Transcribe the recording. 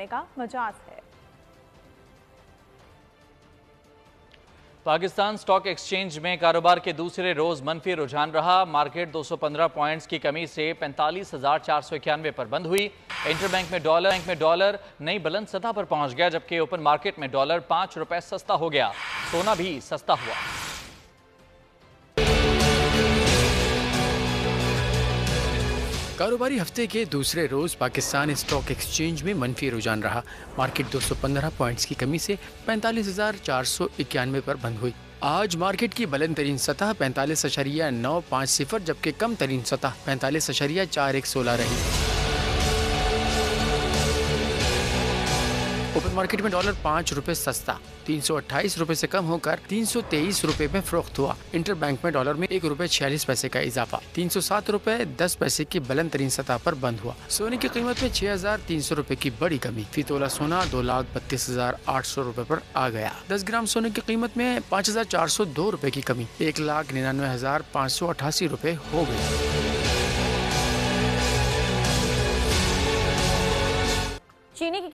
करने का मजाज है। पाकिस्तान स्टॉक एक्सचेंज में कारोबार के दूसरे रोज मनफी रुझान रहा। मार्केट 215 पॉइंट्स की कमी से 45,491 पर बंद हुई। इंटरबैंक में डॉलर नई बुलंद सतह पर पहुंच गया, जबकि ओपन मार्केट में डॉलर 5 रुपए सस्ता हो गया। सोना भी सस्ता हुआ। कारोबारी हफ्ते के दूसरे रोज पाकिस्तान स्टॉक एक्सचेंज में मनफी रुझान रहा। मार्केट 215 पॉइंट्स की कमी से 45,491 पर बंद हुई। आज मार्केट की बुलंद तरीन सतह 45,950, जबकि कम तरीन सतह 45,416 रही। ओपन मार्केट में डॉलर 5 रुपए सस्ता 328 रुपए से कम होकर 323 रुपए में फरोख्त हुआ। इंटरबैंक में डॉलर में 1 रुपए 46 पैसे का इजाफा 307 रुपए 10 पैसे की बुलंद तरीन सतह पर बंद हुआ। सोने की कीमत में 6,300 रुपए की बड़ी कमी। फी तोला सोना 2,32,800 रुपए पर आ गया। 10 ग्राम सोने की कीमत में 5,402 रुपए की कमी 1,99,588 रुपए हो गई। चीनी की